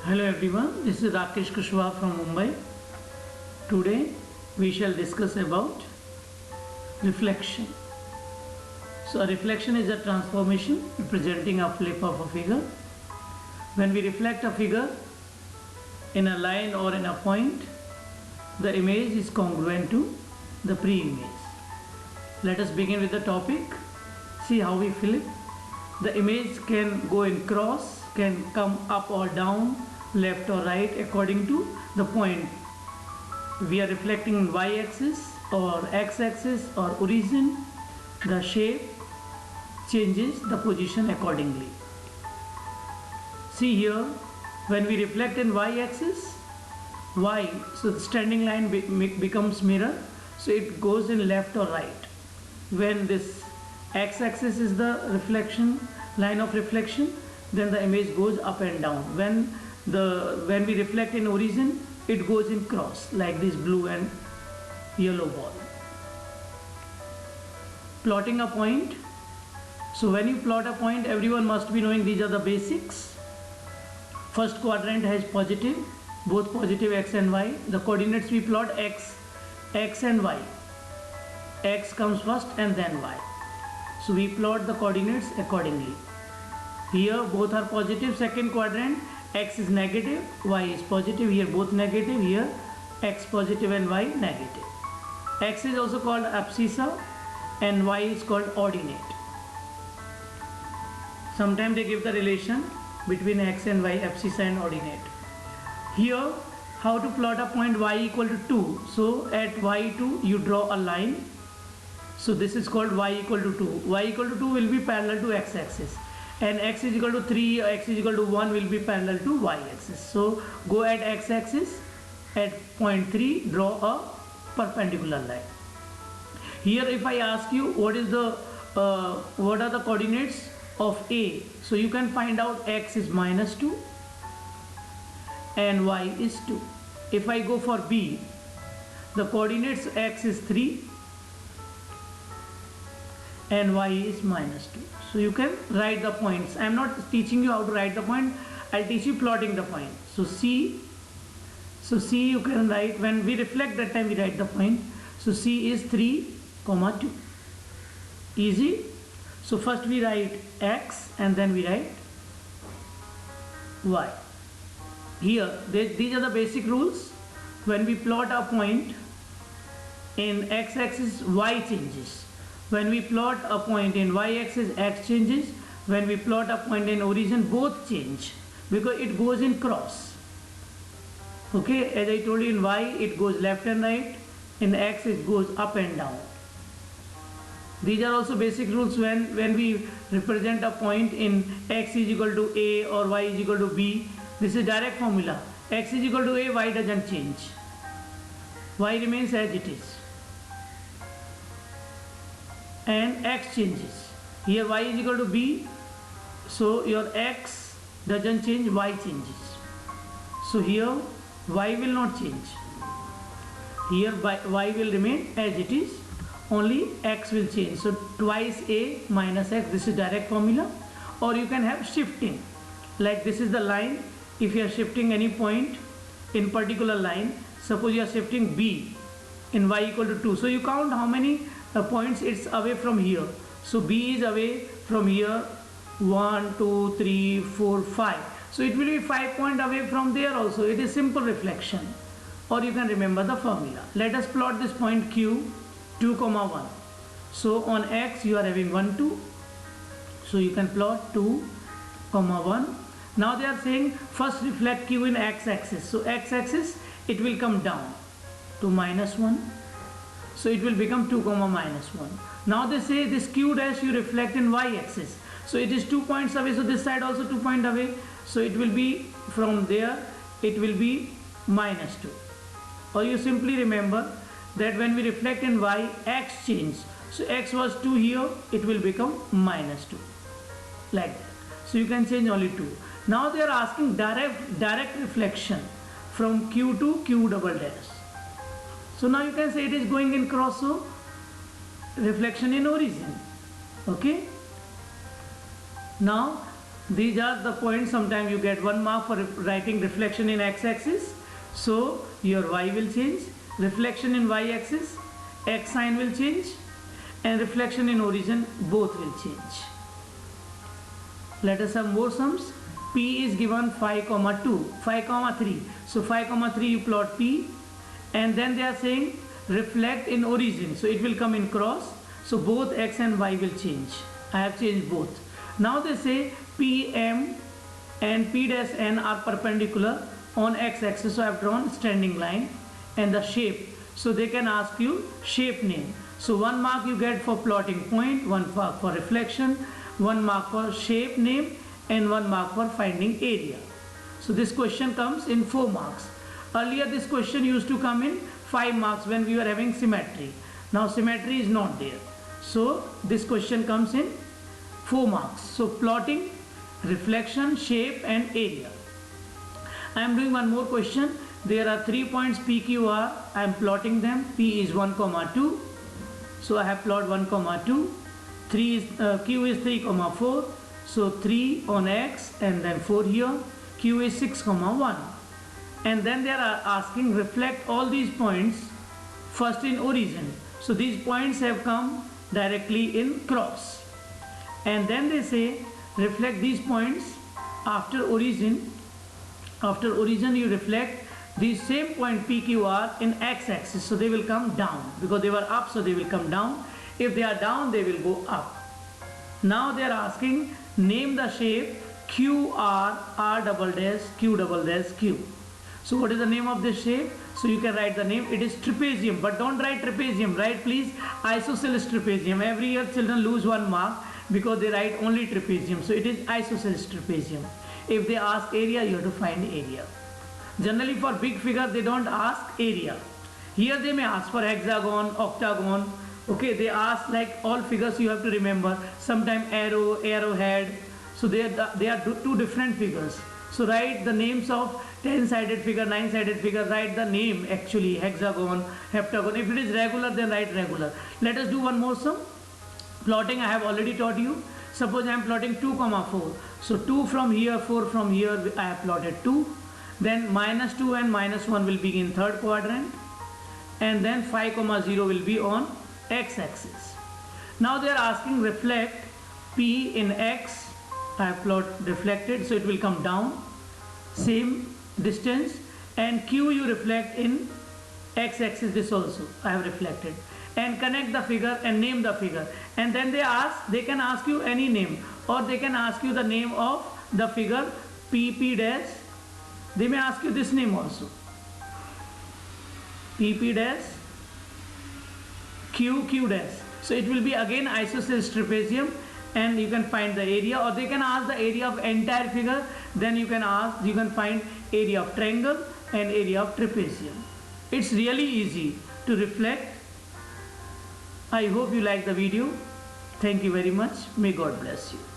Hello everyone, this is Rakesh Kushwaha from Mumbai. Today we shall discuss about reflection. So a reflection is a transformation representing a flip of a figure. When we reflect a figure in a line or in a point, the image is congruent to the pre-image. Let us begin with the topic. See how we flip. The image can go in cross, can come up or down, left or right according to the point. We are reflecting in y-axis or x-axis or origin. The shape changes the position accordingly. See here, when we reflect in y-axis, y, so the standing line becomes mirror, so it goes in left or right. When this x-axis is the reflection, line of reflection, then the image goes up and down. When we reflect in origin, it goes in cross like this blue and yellow ball. Plotting a point. So when you plot a point, everyone must be knowing these are the basics. First quadrant has positive, both positive x and y. The coordinates we plot x and y. X comes first and then y. So we plot the coordinates accordingly. Here both are positive. Second quadrant, x is negative, y is positive. Here both negative. Here x positive and y negative. X is also called abscissa and y is called ordinate. Sometimes they give the relation between x and y, abscissa and ordinate. Here, how to plot a point y equal to 2. So at y2 you draw a line. So this is called y equal to 2. Y equal to 2 will be parallel to x-axis. And x is equal to 3 or x is equal to 1 will be parallel to y-axis. So go at x-axis, at point 3 draw a perpendicular line. Here if I ask you what are the coordinates of A, so you can find out x is -2 and y is 2. If I go for B, the coordinates x is 3 and y is -2. So you can write the points. I am not teaching you how to write the point, I'll teach you plotting the point. So C you can write, when we reflect that time we write the point. So C is 3, 2. Easy. So first we write x and then we write y. Here these are the basic rules. When we plot a point in x-axis, y changes. When we plot a point in y-axis, x changes. When we plot a point in origin, both change because it goes in cross. Okay, as I told you, in y it goes left and right, in x it goes up and down. These are also basic rules when we represent a point in x is equal to a or y is equal to b. This is direct formula. X is equal to a, y doesn't change. Y remains as it is. And x changes. Here y is equal to b, so your x doesn't change, y changes. So here y will not change. Here y will remain as it is, only x will change. So twice a minus x, this is direct formula. Or you can have shifting, like this is the line. If you are shifting any point in particular line, suppose you are shifting b in y equal to 2, so you count how many points it's away from here. So b is away from here 1 2 3 4 5, so it will be 5 points away from there also. It is simple reflection. Or you can remember the formula. Let us plot this point q, 2, 1. So on x you are having 1 2, so you can plot 2, 1. Now they are saying first reflect q in x-axis. So x-axis it will come down to -1. So it will become 2, -1. Now they say this q dash you reflect in y-axis. So it is 2 points away. So this side also 2 points away. So it will be from there, it will be -2. Or you simply remember that when we reflect in y, x change. So x was 2 here, it will become -2. Like that. So you can change only 2. Now they are asking direct reflection from q to q double dash. So now you can say it is going in cross, so reflection in origin. Okay. Now These are the points. Sometimes you get 1 mark for writing reflection in x-axis. So your y will change. Reflection in y-axis, x sign will change, and reflection in origin, both will change. Let us have more sums. P is given 5,2, 5,3. So 5,3 you plot P, and then they are saying reflect in origin. So it will come in cross. So both x and y will change. I have changed both. Now they say PM and P dash N are perpendicular on x-axis. So I have drawn standing line and the shape. So they can ask you shape name. So 1 mark you get for plotting point, 1 mark for reflection, 1 mark for shape name, and 1 mark for finding area. So this question comes in 4 marks. Earlier this question used to come in 5 marks when we were having symmetry. Now symmetry is not there. So this question comes in 4 marks. So plotting, reflection, shape and area. I am doing one more question. There are 3 points P, Q, R. I am plotting them. P is 1, 2. So I have plot 1, 2. Q is 3, 4. So 3 on X and then 4 here. Q is 6, 1. And then they are asking reflect all these points first in origin. So these points have come directly in cross. And then they say reflect these points after origin. After origin you reflect these same point P, Q, R in x-axis. So they will come down because they were up, so they will come down. If they are down, they will go up. Now they are asking name the shape Q, R, R double dash, Q double dash, Q. So what is the name of this shape? So you can write the name. It is trapezium, but don't write trapezium. Write please isosceles trapezium. Every year children lose 1 mark because they write only trapezium. So it is isosceles trapezium. If they ask area, you have to find area. Generally for big figure they don't ask area. Here they may ask for hexagon, octagon. Okay, they ask like all figures you have to remember. Sometimes arrow, arrowhead. So they are 2 different figures. So write the names of 10-sided figure, 9-sided figure. Write the name actually hexagon, heptagon. If it is regular, then write regular. Let us do one more sum. Plotting I have already taught you. Suppose I am plotting 2, 4. So 2 from here, 4 from here. I have plotted 2. Then -2 and -1 will be in third quadrant, and then 5, 0 will be on x-axis. Now they are asking reflect P in x. I have plot reflected, so it will come down same distance, and Q you reflect in x-axis. This also I have reflected, and connect the figure and name the figure. And then they can ask you any name, or they can ask you the name of the figure P dash. They may ask you this name also, P dash, Q dash. So it will be again isosceles trapezium, and you can find the area, or they can ask the area of entire figure. Then you can find area of triangle and area of trapezium. It's really easy to reflect. I hope you like the video. Thank you very much. May God bless you.